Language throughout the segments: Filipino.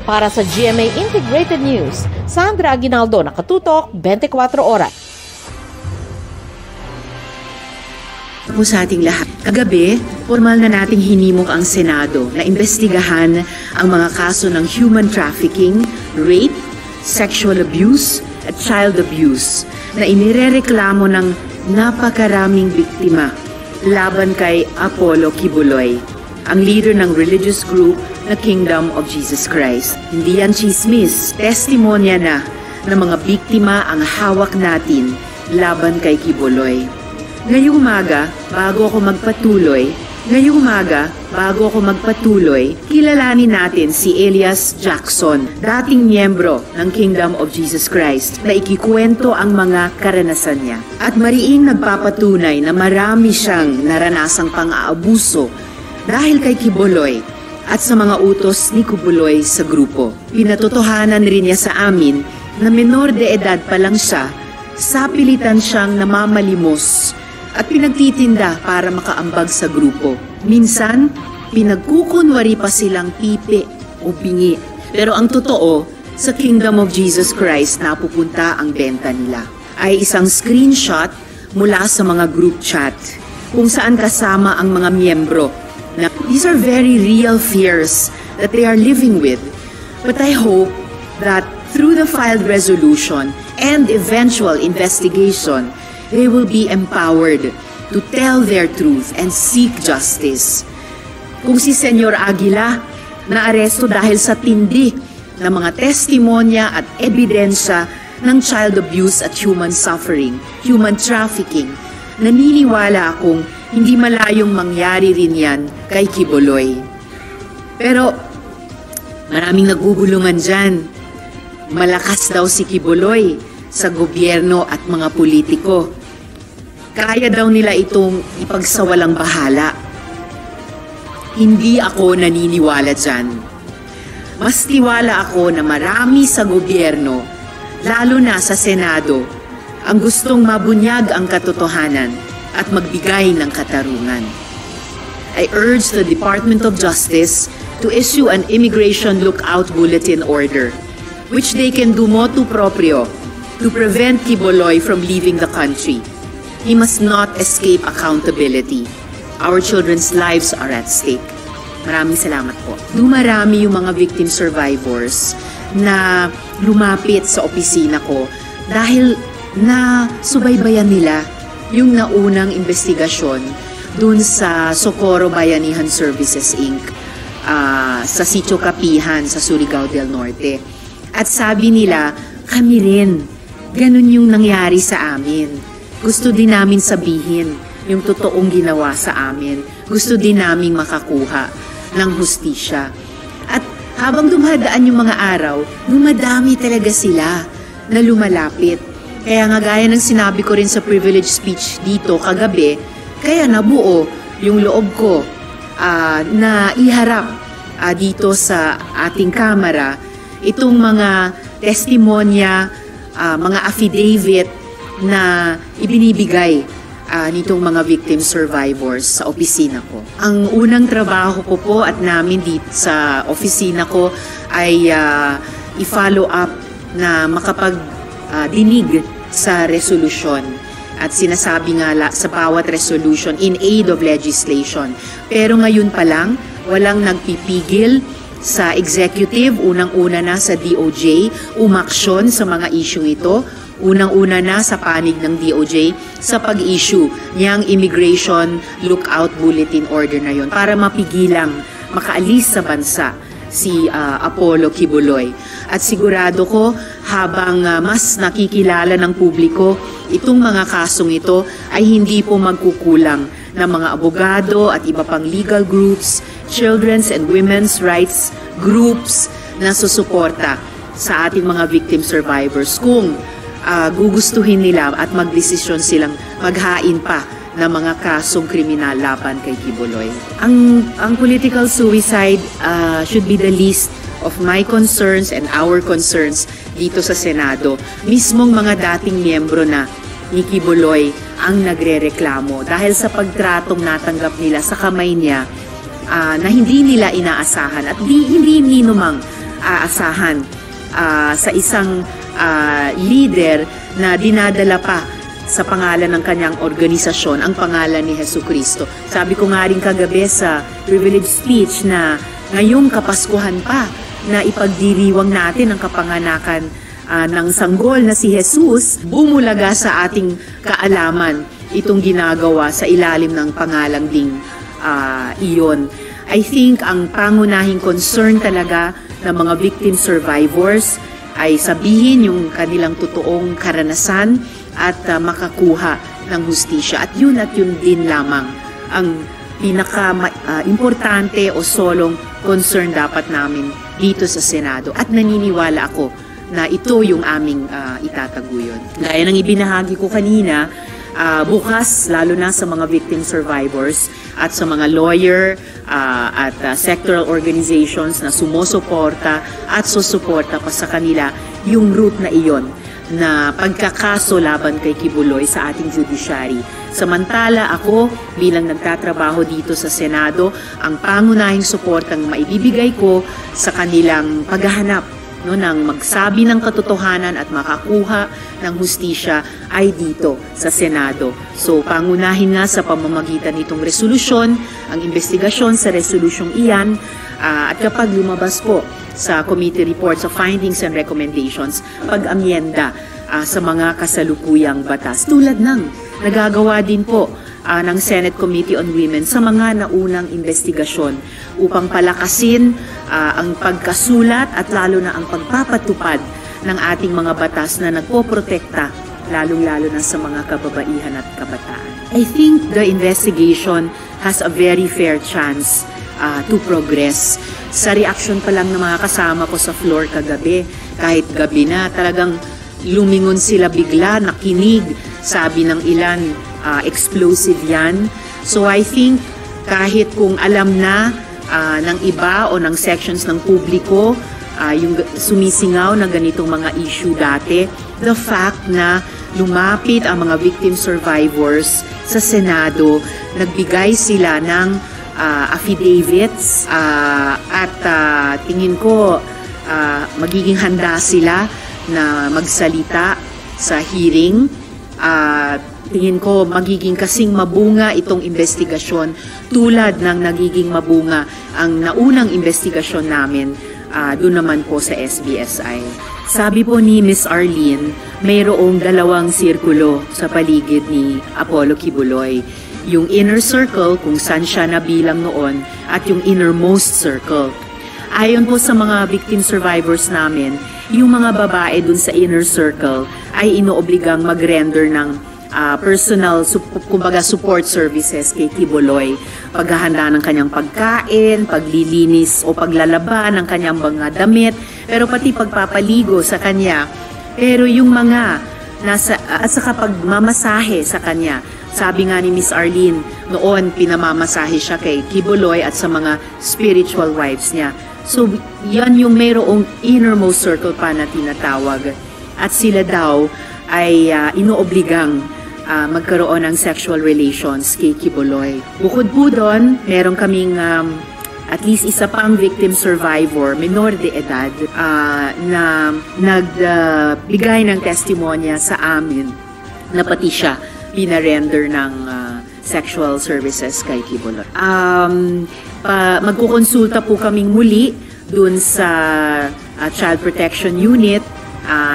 Para sa GMA Integrated News, Sandra Aguinaldo, nakatutok 24 oras. Po sa ating lahat. Kagabi, formal na nating hinimok ang Senado na imbestigahan ang mga kaso ng human trafficking, rape, sexual abuse at child abuse na inirereklamo ng napakaraming biktima laban kay Apollo Kibuloy, ang leader ng religious group na Kingdom of Jesus Christ. Hindi yan chismis, testimonya na ng mga biktima ang hawak natin laban kay Kibuloy. Ngayong umaga, bago ako magpatuloy, kilalanin natin si Elias Jackson, dating miyembro ng Kingdom of Jesus Christ, na ikikwento ang mga karanasan niya. At mariing nagpapatunay na marami siyang naranasang pang-aabuso dahil kay Kibuloy at sa mga utos ni Kibuloy sa grupo. Pinatotohanan rin niya sa amin na menor de edad pa lang siya, sapilitan siyang namamalimos at pinagtitinda para makaambag sa grupo. Minsan, pinagkukunwari pa silang pipi o bingi. Pero ang totoo, sa Kingdom of Jesus Christ napupunta ang benta nila ay isang screenshot mula sa mga group chat kung saan kasama ang mga miyembro. Now, these are very real fears that they are living with. But I hope that through the filed resolution and eventual investigation, they will be empowered to tell their truth and seek justice. Kung si Senyor Aguila naaresto dahil sa tindi ng mga testimonya at ebidensya ng child abuse at human suffering, human trafficking, naniniwala akong hindi malayong mangyari rin yan kay Kibuloy. Pero maraming nagbubulungan dyan. Malakas daw si Kibuloy sa gobyerno at mga politiko. Kaya daw nila itong ipagsawalang bahala. Hindi ako naniniwala dyan. Mas tiwala ako na marami sa gobyerno, lalo na sa Senado, ang gustong mabunyag ang katotohanan at magbigay ng katarungan. I urge the Department of Justice to issue an Immigration Lookout Bulletin Order, which they can do motu proprio to prevent Kibuloy from leaving the country. He must not escape accountability. Our children's lives are at stake. Maraming salamat po. Dumarami yung mga victim survivors na lumapit sa opisina ko dahil na subaybayan nila yung naunang investigasyon dun sa Socorro Bayanihan Services Inc. Sa Sitio Kapihan sa Surigao del Norte. At sabi nila, kami rin, ganun yung nangyari sa amin. Gusto din namin sabihin yung totoong ginawa sa amin. Gusto din namin makakuha ng hustisya. At habang dumadaan yung mga araw, dumadami talaga sila na lumalapit. Kaya nga gaya ng sinabi ko rin sa privilege speech dito kagabi, kaya nabuo yung loob ko na iharap dito sa ating kamera itong mga testimonya, mga affidavit na ibinibigay nitong mga victim survivors sa opisina ko. Ang unang trabaho ko po at namin dito sa opisina ko ay i-follow up na makapagdinig sa resolution. At sinasabi nga sa bawat resolution in aid of legislation. Pero ngayon pa lang, walang nagpipigil sa executive, unang-una na sa DOJ, umaksyon sa mga issue ito. Unang-una na sa panig ng DOJ sa pag-issue niyang Immigration Lookout Bulletin Order na yon para mapigilang makaalis sa bansa si Apollo Kibuloy. At sigurado ko habang mas nakikilala ng publiko itong mga kasong ito ay hindi po magkukulang ng mga abogado at iba pang legal groups, children's and women's rights groups na susuporta sa ating mga victim survivors kung gugustuhin nila at magdesisyon silang maghain pa ng mga kasong kriminal laban kay Kibuloy. Ang political suicide should be the least of my concerns and our concerns dito sa Senado. Mismong mga dating miyembro na ni Kibuloy ang nagrereklamo dahil sa pagtratong natanggap nila sa kamay niya na hindi nila inaasahan at hindi ninumang aasahan sa isang leader na dinadala pa sa pangalan ng kanyang organisasyon, ang pangalan ni Jesucristo. Sabi ko nga rin kagabi sa privilege speech na ngayong Kapaskuhan pa na ipagdiriwang natin ang kapanganakan ng sanggol na si Jesus, bumulaga sa ating kaalaman itong ginagawa sa ilalim ng pangalang ding iyon. I think ang pangunahing concern talaga ng mga victim survivors ay sabihin yung kanilang totoong karanasan at makakuha ng hustisya. At yun din lamang ang pinaka-importante o solong concern dapat namin dito sa Senado. At naniniwala ako na ito yung aming itataguyod. Gaya ng ibinahagi ko kanina, bukas, lalo na sa mga victim survivors at sa mga lawyer at sectoral organizations na sumusuporta at susuporta pa sa kanila yung route na iyon na pagkakaso laban kay Quiboloy sa ating judiciary. Samantala ako bilang nagtatrabaho dito sa Senado, ang pangunahing suportang maibibigay ko sa kanilang paghahanap ng magsabi ng katotohanan at makakuha ng hustisya ay dito sa Senado. So pangunahin nga sa pamamagitan nitong resolusyon, ang investigasyon sa resolusyong iyan, at kapag lumabas po sa committee reports of findings and recommendations, pag-amyenda sa mga kasalukuyang batas. Tulad ng nagagawa din po ng Senate Committee on Women sa mga naunang investigasyon upang palakasin ang pagkasulat at lalo na ang pagpapatupad ng ating mga batas na nagpoprotekta lalong-lalo na sa mga kababaihan at kabataan. I think the investigation has a very fair chance to progress. Sa reaction pa lang ng mga kasama ko sa floor kagabi, kahit gabi na, talagang lumingon sila bigla, nakinig, sabi ng ilan, explosive yan. So I think kahit kung alam na ng iba o ng sections ng publiko yung sumisingaw ng ganitong mga issue dati, the fact na lumapit ang mga victim survivors sa Senado, nagbigay sila ng affidavits at tingin ko magiging handa sila na magsalita sa hearing. Tingin ko magiging kasing mabunga itong investigasyon tulad ng nagiging mabunga ang naunang investigasyon namin doon naman po sa SBSI. Sabi po ni Miss Arlene, mayroong dalawang sirkulo sa paligid ni Apollo Quiboloy. Yung inner circle kung saan siya nabilang noon at yung innermost circle. Ayon po sa mga victim survivors namin, yung mga babae dun sa inner circle ay inoobligang mag-render ng personal, kumbaga support services kay Quiboloy. Paghahanda ng kanyang pagkain, paglilinis o paglalaba ng kanyang mga damit, pero pati pagpapaligo sa kanya. Pero yung mga at saka pagmamasahe sa kanya. Sabi nga ni Miss Arlene, noon pinamamasahe siya kay Quiboloy at sa mga spiritual wives niya. So, yan yung mayroong innermost circle pa na tinatawag. At sila daw ay inoobligang magkaroon ng sexual relations kay Quiboloy. Bukod po doon, meron kaming at least isa pang victim survivor, minor de edad, na nagbigay ng testimonya sa amin na pati siya pinarender ng sexual services kay Quiboloy. Magkukonsulta po kaming muli dun sa Child Protection Unit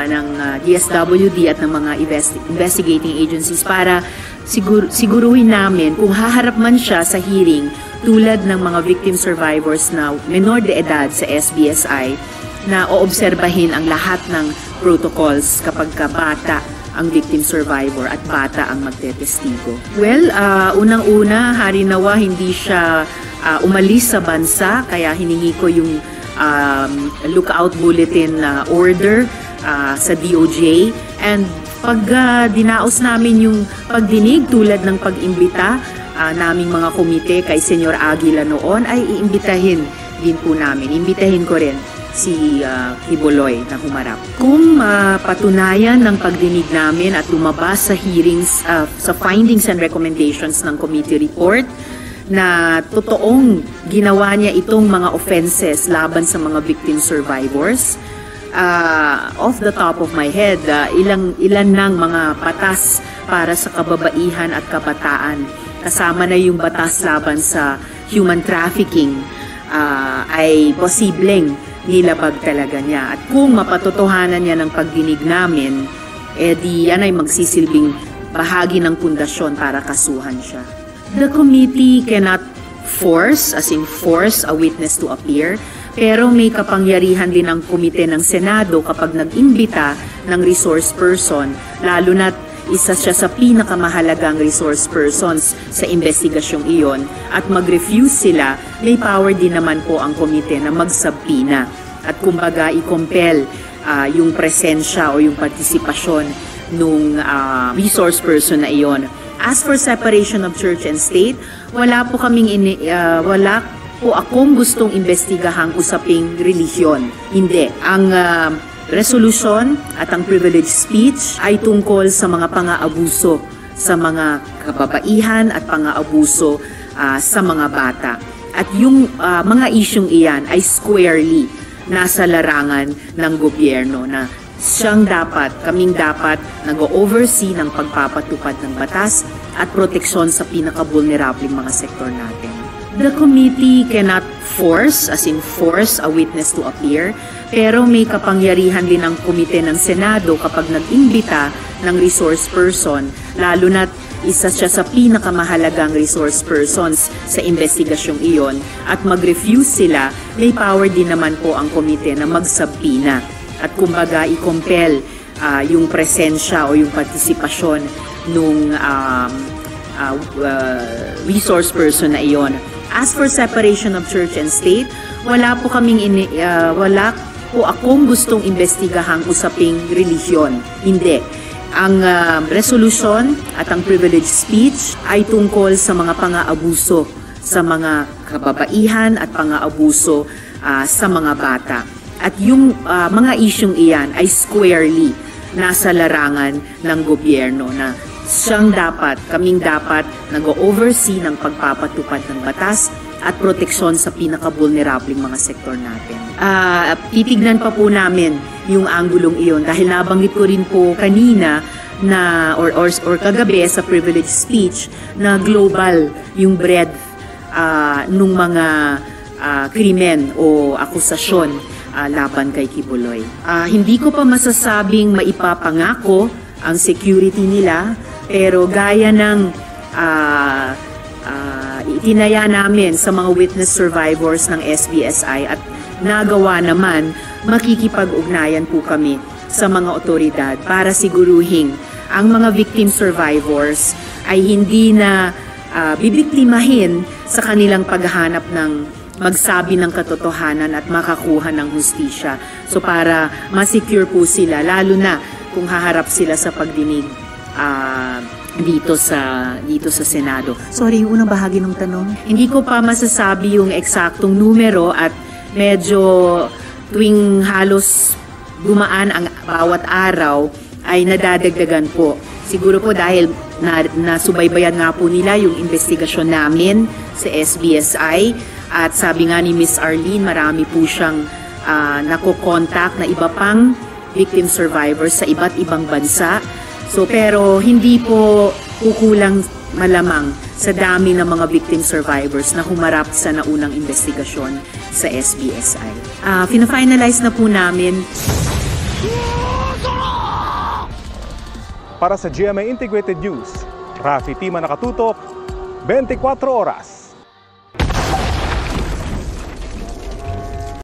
ng DSWD at ng mga investigating agencies para siguruhin namin kung haharap man siya sa hearing tulad ng mga victim survivors na menor de edad sa SBSI na oobserbahin ang lahat ng protocols kapag bata ang victim survivor at bata ang magtetestigo. Well, unang-una, harinawa hindi siya umalis sa bansa, kaya hiningi ko yung lookout bulletin order sa DOJ. And pag dinaos namin yung pagdinig tulad ng pag-imbita naming mga komite kay Senyor Aguila noon, ay iimbitahin din po namin. Imbitahin ko rin si Quiboloy na humarap. Kung patunayan ng pagdinig namin at lumabas sa hearings, sa findings and recommendations ng committee report na totoong ginawa niya itong mga offenses laban sa mga victim survivors. Off the top of my head, ilan ng mga batas para sa kababaihan at kabataan, kasama na yung batas laban sa human trafficking, ay posibleng nilabag talaga niya. At kung mapatotohanan niya ng pagdinig namin, di yan ay magsisilbing bahagi ng pundasyon para kasuhan siya. The committee cannot force, as in force, a witness to appear, pero may kapangyarihan din ang komite ng Senado kapag nag-imbita ng resource person, lalo na't isa siya sa pinakamahalagang resource persons sa investigasyong iyon, at mag-refuse sila, may power din naman po ang komite na magsabina at kumbaga i-compel yung presensya o yung partisipasyon nung resource person na iyon. As for separation of church and state, wala po akong gustong imbestigahang usaping relihiyon. Hindi. Ang resolution at ang privileged speech ay tungkol sa mga pang-aabuso sa mga kababaihan at pang-aabuso sa mga bata. At yung mga isyung iyan ay squarely nasa larangan ng gobyerno na kaming dapat nag-oversee ng pagpapatupad ng batas at proteksyon sa pinaka-vulnerableng mga sektor natin. The committee cannot force, as in force, a witness to appear, pero may kapangyarihan din ang komite ng Senado kapag nag-imbita ng resource person, lalo na't isa siya sa pinakamahalagang resource persons sa investigasyong iyon, at mag-refuse sila, may power din naman po ang komite na magsabina at kumbaga i-compel yung presensya o yung partisipasyon nung resource person na iyon. As for separation of church and state, wala po akong gustong imbestigahang usaping relihiyon. Hindi. Ang resolution at ang privileged speech ay tungkol sa mga pang-aabuso sa mga kababaihan at pang-aabuso sa mga bata. At yung mga isyung iyan ay squarely nasa larangan ng gobyerno na kaming dapat nag-oversee ng pagpapatupad ng batas at proteksyon sa pinaka-vulnerableng mga sektor natin. Titignan pa po namin yung anggulong iyon dahil nabanggit ko rin po kanina na or kagabi sa privileged speech na global yung breadth nung mga krimen o akusasyon laban kay Kibuloy. Hindi ko pa masasabing maipapangako ang security nila, pero gaya ng itinaya namin sa mga witness survivors ng SBSI at nagawa naman, makikipag-ugnayan po kami sa mga otoridad para siguruhin ang mga victim survivors ay hindi na bibiktimahin sa kanilang paghahanap ng magsabi ng katotohanan at makakuha ng hustisya. So para ma-secure po sila, lalo na kung haharap sila sa pagdinig dito sa Senado. Sorry, yung unang bahagi ng tanong. Hindi ko pa masasabi yung eksaktong numero at medyo tuwing halos dumaan ang bawat araw ay nadadagdagan po. Siguro po dahil nasubaybayan nga po nila yung investigasyon namin sa SBSI. At sabi nga ni Miss Arlene, marami po siyang nakokontak na iba pang victim survivors sa iba't ibang bansa. So pero hindi po kukulang malamang sa dami ng mga victim survivors na humarap sa naunang investigasyon sa SBSI. Fina-finalize na po namin. Para sa GMA Integrated News, Rafi Tima nakatutok, 24 oras.